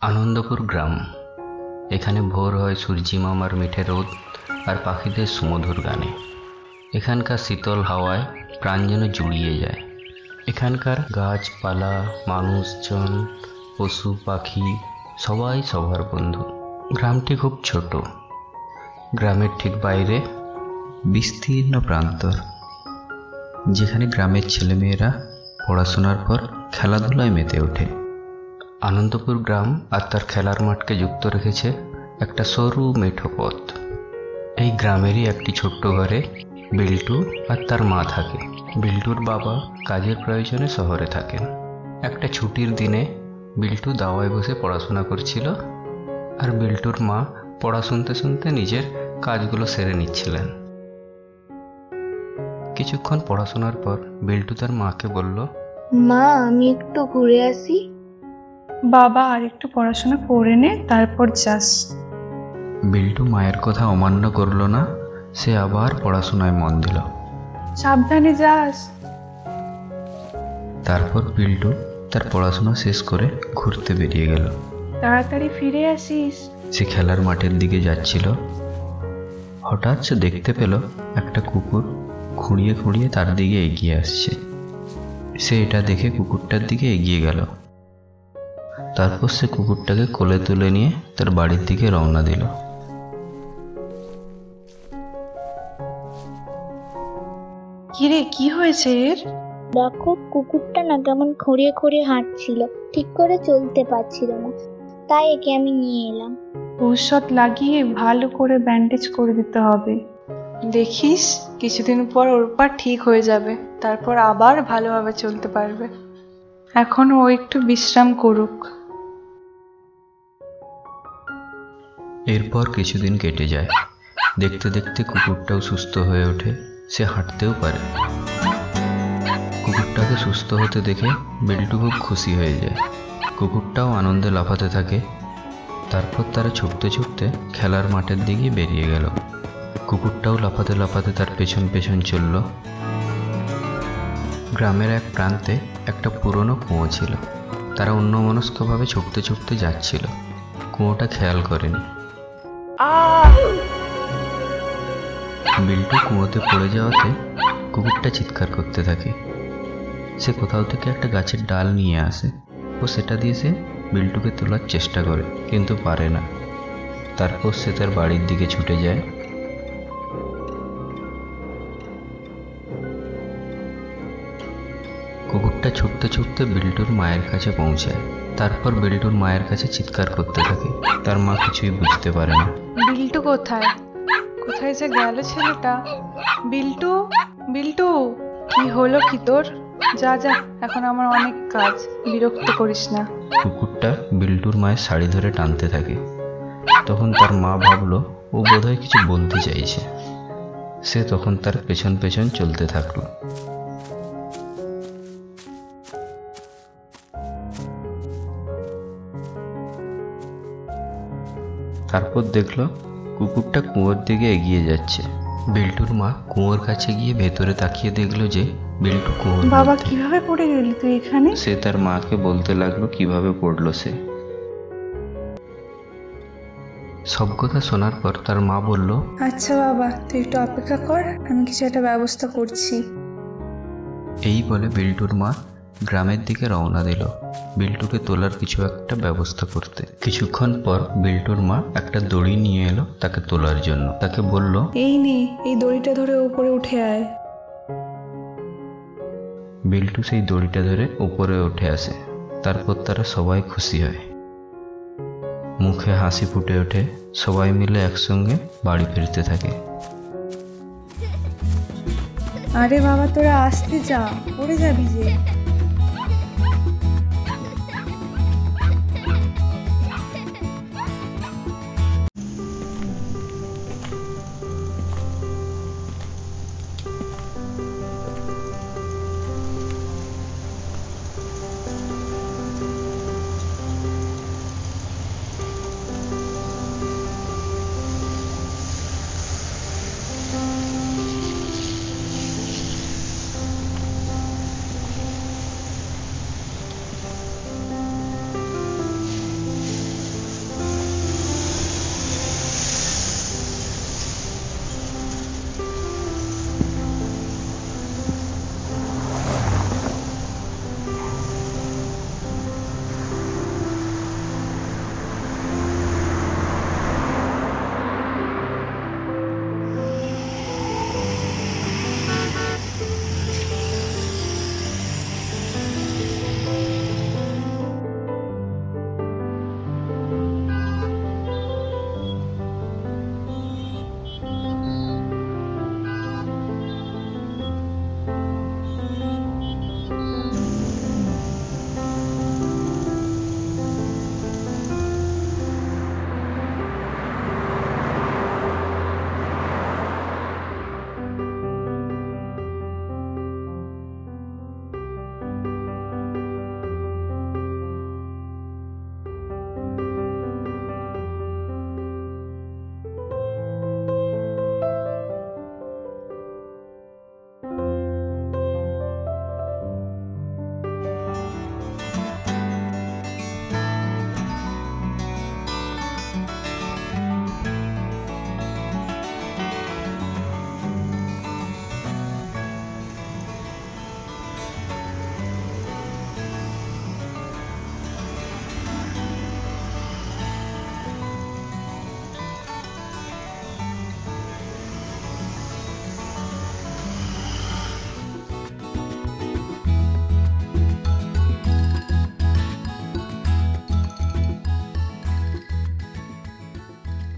আনন্দপুর গ্রাম। এখানে ভোর হয় সূর্যি মামার মিঠে রোদ আর পাখিদের সুমধুর গানে। এখানকার শীতল হাওয়ায় প্রাণ যেন জুড়িয়ে যায়। এখানকার গাছপালা, মানুষজন, পশু পাখি সবাই সবার বন্ধু। গ্রামটি খুব ছোট। গ্রামের ঠিক বাইরে বিস্তীর্ণ প্রান্তর, যেখানে গ্রামের ছেলেমেয়েরা পড়াশোনার পর খেলাধুলায় মেতে ওঠে। আনন্দপুর গ্রাম আর তার খেলার মাঠকে যুক্ত রেখেছে একটা সরু মেঠো পথ। এই গ্রামেরই একটি ছোট্ট ঘরে বিল্টু আর তার মা থাকে। বিল্টুর বাবা কাজের প্রয়োজনে শহরে থাকেন। একটা ছুটির দিনে বিল্টু দাওয়ায় বসে পড়াশোনা করছিল, আর বিল্টুর মা পড়া শুনতে শুনতে নিজের কাজগুলো সেরে নিচ্ছিলেন। কিছুক্ষণ পড়াশোনার পর বিল্টু তার মাকে বলল, মা, আমি একটু ঘুরে আসি। বাবা, আর একটু পড়াশোনা করে নে, তারপর যাস। বিল্টু মায়ের কথা অমান্য করল না। সে আবার পড়াশোনায় মন দিল। সাবধানে যাস। তারপর বিল্টু তার পড়াশোনা শেষ করে ঘুরতে বেরিয়ে গেল। তাড়াতাড়ি ফিরে আসিস। সে খেলার মাঠের দিকে যাচ্ছিল। হঠাৎ সে দেখতে পেল একটা কুকুর খুঁড়িয়ে খুঁড়িয়ে তার দিকে এগিয়ে আসছে। সে এটা দেখে কুকুরটার দিকে এগিয়ে গেল। তারপর সে কুকুরটাকে কোলে তুলে নিয়ে তার বাড়ির দিকে রওনা দিল। কিরে, কি হয়েছে এর? দেখো, কুকুরটা না কেমন খুঁড়িয়ে খুঁড়িয়ে হাঁটছিল, ঠিক করে চলতে পারছিল না, তাই একে আমি নিয়ে এলাম। ঔষধ লাগিয়ে ভালো করে ব্যান্ডেজ করে দিতে হবে। দেখিস, কিছুদিন পর ওর পা ঠিক হয়ে যাবে, তারপর আবার ভালোভাবে চলতে পারবে। এখন ও একটু বিশ্রাম করুক। এরপর কিছুদিন কেটে যায়। দেখতে দেখতে কুকুরটাও সুস্থ হয়ে ওঠে। সে হাঁটতেও পারে। কুকুরটাকে সুস্থ হতে দেখে বিল্টু খুব খুশি হয়ে যায়। কুকুরটাও আনন্দে লাফাতে থাকে। তারপর তারা ছুটতে ছুটতে খেলার মাঠের দিকে বেরিয়ে গেল। কুকুরটাও লাফাতে লাফাতে তার পেছন পেছন চলল। গ্রামের এক প্রান্তে একটা পুরনো কুয়ো ছিল। তারা অন্যমনস্কভাবে ছুটতে ছুটতে যাচ্ছিল। কুয়োটা খেয়াল করেনি। বিল্টু কুয়োতে পড়ে যাওয়াতে কুকুরটা চিৎকার করতে থাকে। সে কোথাও থেকে একটা গাছের ডাল নিয়ে আসে ও সেটা দিয়ে সে বিল্টুকে তোলার চেষ্টা করে, কিন্তু পারে না। তারপর সে তার বাড়ির দিকে ছুটে যায়। কুকুরটা ছুটতে ছুটতে বিল্টুর মায়ের কাছে পৌঁছায়। তারপর বিল্টুর মায়ের কাছে চিৎকার করতে থাকে। তার মা কিছুই বুঝতে পারে না। বিল্টু কোথায়? কোথায় যে গেল ছেলেটা? বিল্টু, বিল্টু, কি হলো কি তোর? যা যা, এখন আমার অনেক কাজ, বিরক্ত করিস না। কুকুরটা বিল্টুর মায়ের শাড়ি ধরে টানতে থাকে। তখন তার মা ভাবলো ও বোধহয় কিছু বলতে চাইছে। সে তখন তার পেছন পেছন চলতে থাকলো। তারপর দেখলো কুকুরটা কুয়োর দিকে এগিয়ে যাচ্ছে। বিল্টুর মা কুয়োর কাছে গিয়ে ভেতরে তাকিয়ে দেখলো যে বিল্টু কুয়োর বাবা, মধ্যে। কিভাবে পড়ে গেলি তুই এখানে? সে তার মাকে বলতে লাগলো কিভাবে পড়লো সে। সব কথা শোনার পর তার মা বলল, আচ্ছা বাবা, তুই একটু অপেক্ষা কর, আমি কিছু একটা ব্যবস্থা করছি। এই বলে বিল্টুর মা গ্রামের দিকে রওনা দিল বিল্টুকে তোলার কিছু একটা ব্যবস্থা করতে। কিছুক্ষণ পর বিল্টুর মা একটা দড়ি নিয়ে এলো তাকে তোলার জন্য। তাকে বলল, এই নে, এই দড়িটা ধরে উপরে উঠে আয়। বিল্টু সেই দড়িটা ধরে উপরে উঠে আসে। তারপর তারা সবাই খুশি হয়, মুখে হাসি ফুটে ওঠে। সবাই মিলে একসঙ্গে বাড়ি ফিরতে থাকে। আরে বাবা, তোরা আসতে যা, পড়ে যাবি যে।